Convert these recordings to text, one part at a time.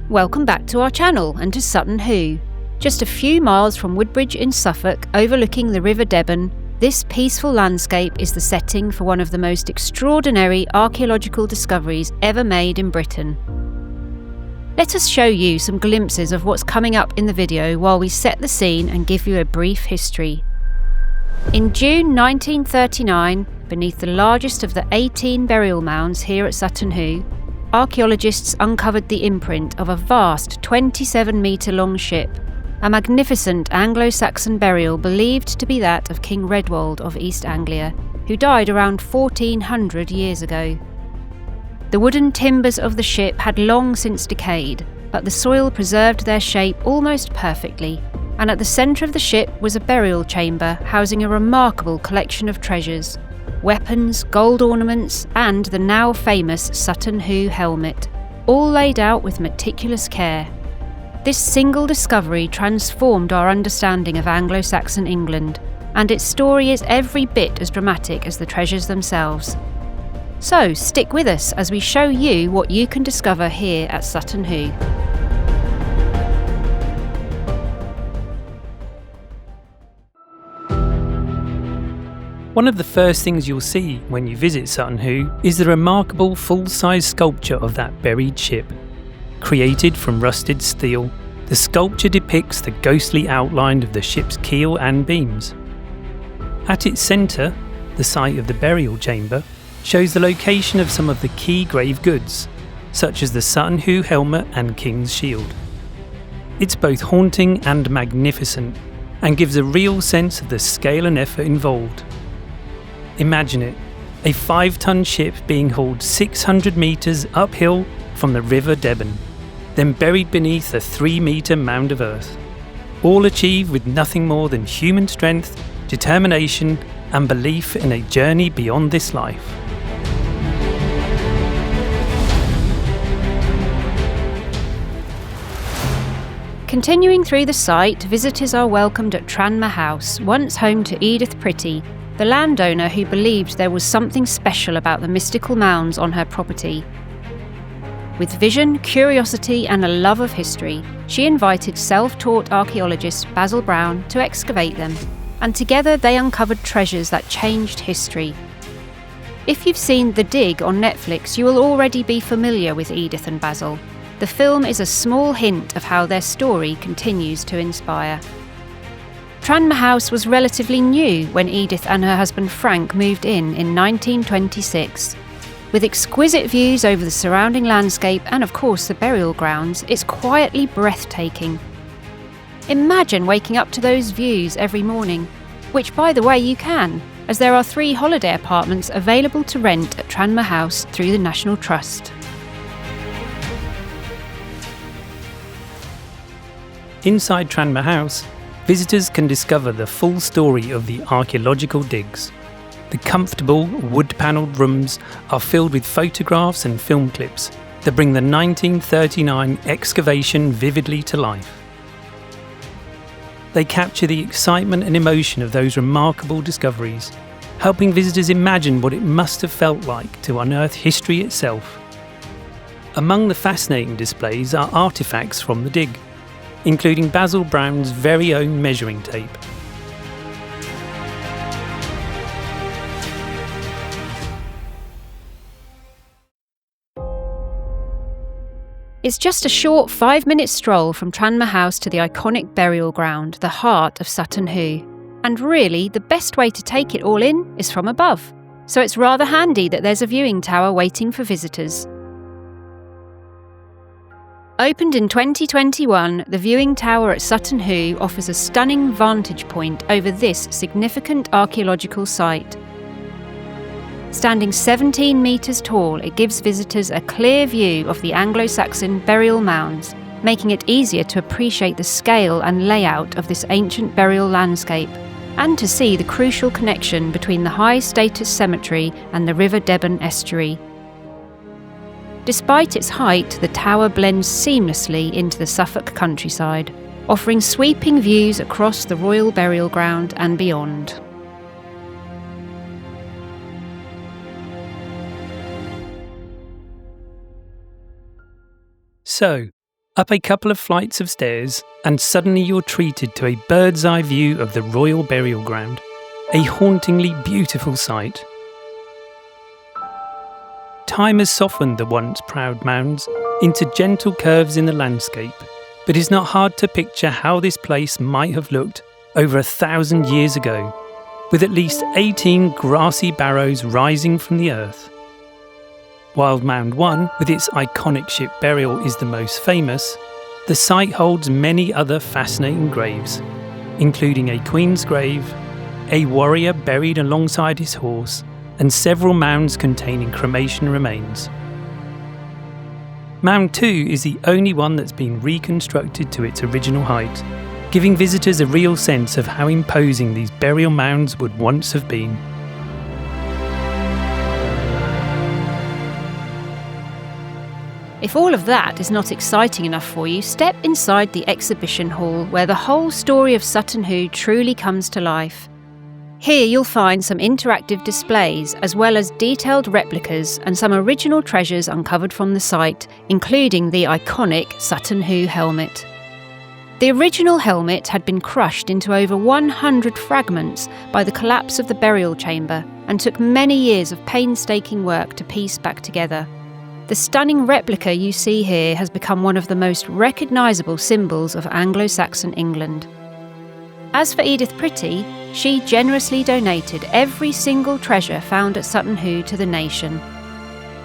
Welcome back to our channel and to Sutton Hoo. Just a few miles from Woodbridge in Suffolk, overlooking the River Deben, this peaceful landscape is the setting for one of the most extraordinary archaeological discoveries ever made in Britain. Let us show you some glimpses of what's coming up in the video while we set the scene and give you a brief history. In June 1939, beneath the largest of the 18 burial mounds here at Sutton Hoo, archaeologists uncovered the imprint of a vast 27-metre-long ship, a magnificent Anglo-Saxon burial believed to be that of King Rædwald of East Anglia, who died around 1400 years ago. The wooden timbers of the ship had long since decayed, but the soil preserved their shape almost perfectly, and at the centre of the ship was a burial chamber housing a remarkable collection of treasures: weapons, gold ornaments, and the now famous Sutton Hoo helmet, all laid out with meticulous care. This single discovery transformed our understanding of Anglo-Saxon England, and its story is every bit as dramatic as the treasures themselves. So stick with us as we show you what you can discover here at Sutton Hoo. One of the first things you'll see when you visit Sutton Hoo is the remarkable full-size sculpture of that buried ship. Created from rusted steel, the sculpture depicts the ghostly outline of the ship's keel and beams. At its centre, the site of the burial chamber shows the location of some of the key grave goods, such as the Sutton Hoo helmet and King's shield. It's both haunting and magnificent, and gives a real sense of the scale and effort involved. Imagine it, a 5-ton ship being hauled 600 metres uphill from the River Deben, then buried beneath a 3-metre mound of earth. All achieved with nothing more than human strength, determination, and belief in a journey beyond this life. Continuing through the site, visitors are welcomed at Tranmer House, once home to Edith Pretty, the landowner who believed there was something special about the mystical mounds on her property. With vision, curiosity, and a love of history, she invited self-taught archaeologist Basil Brown to excavate them, and together they uncovered treasures that changed history. If you've seen The Dig on Netflix, you will already be familiar with Edith and Basil. The film is a small hint of how their story continues to inspire. Tranmer House was relatively new when Edith and her husband Frank moved in 1926. With exquisite views over the surrounding landscape and of course the burial grounds, it's quietly breathtaking. Imagine waking up to those views every morning, which by the way you can, as there are 3 holiday apartments available to rent at Tranmer House through the National Trust. Inside Tranmer House, visitors can discover the full story of the archaeological digs. The comfortable, wood-panelled rooms are filled with photographs and film clips that bring the 1939 excavation vividly to life. They capture the excitement and emotion of those remarkable discoveries, helping visitors imagine what it must have felt like to unearth history itself. Among the fascinating displays are artefacts from the dig, including Basil Brown's very own measuring tape. It's just a short 5-minute stroll from Tranmer House to the iconic burial ground, the heart of Sutton Hoo. And really, the best way to take it all in is from above. So it's rather handy that there's a viewing tower waiting for visitors. Opened in 2021, the viewing tower at Sutton Hoo offers a stunning vantage point over this significant archaeological site. Standing 17 metres tall, it gives visitors a clear view of the Anglo-Saxon burial mounds, making it easier to appreciate the scale and layout of this ancient burial landscape, and to see the crucial connection between the high-status cemetery and the River Deben estuary. Despite its height, the tower blends seamlessly into the Suffolk countryside, offering sweeping views across the royal burial ground and beyond. So, Up a couple of flights of stairs, and suddenly you're treated to a bird's eye view of the royal burial ground, a hauntingly beautiful sight. Time has softened the once proud mounds into gentle curves in the landscape, but it's not hard to picture how this place might have looked over 1,000 years ago, with at least 18 grassy barrows rising from the earth. While Mound 1, with its iconic ship burial, is the most famous, the site holds many other fascinating graves, including a queen's grave, a warrior buried alongside his horse, and several mounds containing cremation remains. Mound 2 is the only one that's been reconstructed to its original height, giving visitors a real sense of how imposing these burial mounds would once have been. If all of that is not exciting enough for you, step inside the exhibition hall where the whole story of Sutton Hoo truly comes to life. Here you'll find some interactive displays as well as detailed replicas and some original treasures uncovered from the site, including the iconic Sutton Hoo helmet. The original helmet had been crushed into over 100 fragments by the collapse of the burial chamber and took many years of painstaking work to piece back together. The stunning replica you see here has become one of the most recognisable symbols of Anglo-Saxon England. As for Edith Pretty, she generously donated every single treasure found at Sutton Hoo to the nation.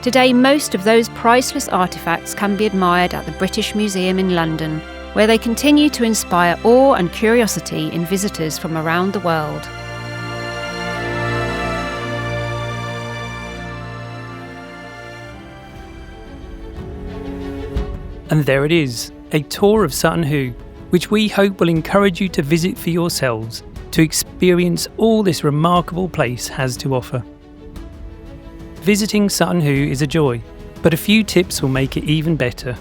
Today, most of those priceless artefacts can be admired at the British Museum in London, where they continue to inspire awe and curiosity in visitors from around the world. And there it is, a tour of Sutton Hoo, which we hope will encourage you to visit for yourselves to experience all this remarkable place has to offer. Visiting Sutton Hoo is a joy, but a few tips will make it even better.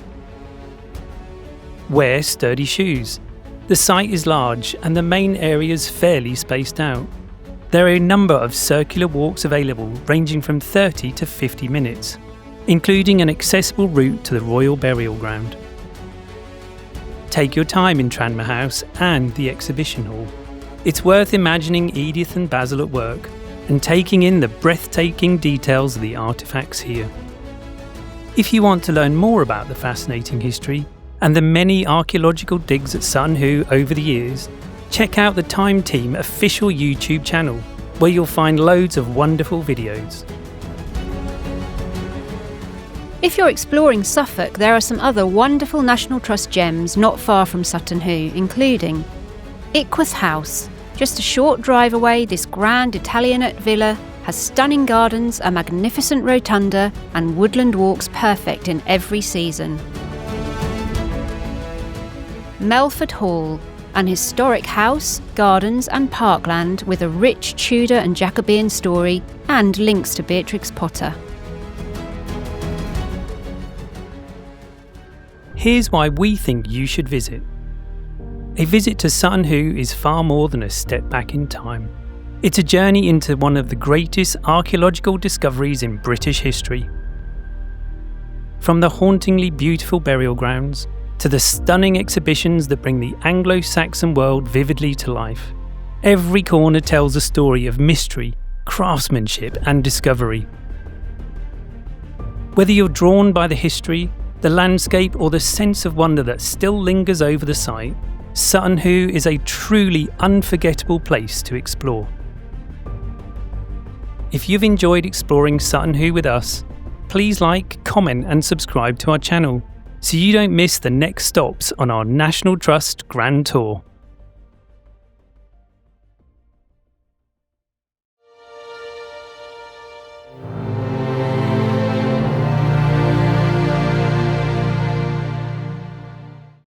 Wear sturdy shoes. The site is large and the main areas fairly spaced out. There are a number of circular walks available ranging from 30 to 50 minutes, including an accessible route to the royal burial ground. Take your time in Tranmer House and the exhibition hall. It's worth imagining Edith and Basil at work and taking in the breathtaking details of the artefacts here. If you want to learn more about the fascinating history and the many archaeological digs at Sutton Hoo over the years, check out the Time Team official YouTube channel, where you'll find loads of wonderful videos. If you're exploring Suffolk, there are some other wonderful National Trust gems not far from Sutton Hoo, including Rædwald House. Just a short drive away, this grand Italianate villa has stunning gardens, a magnificent rotunda, and woodland walks perfect in every season. Melford Hall, an historic house, gardens and parkland with a rich Tudor and Jacobean story and links to Beatrix Potter. Here's why we think you should visit. A visit to Sutton Hoo is far more than a step back in time. It's a journey into one of the greatest archaeological discoveries in British history. From the hauntingly beautiful burial grounds to the stunning exhibitions that bring the Anglo-Saxon world vividly to life, every corner tells a story of mystery, craftsmanship and discovery. Whether you're drawn by the history, the landscape or the sense of wonder that still lingers over the site, Sutton Hoo is a truly unforgettable place to explore. If you've enjoyed exploring Sutton Hoo with us, please like, comment and subscribe to our channel so you don't miss the next stops on our National Trust Grand Tour.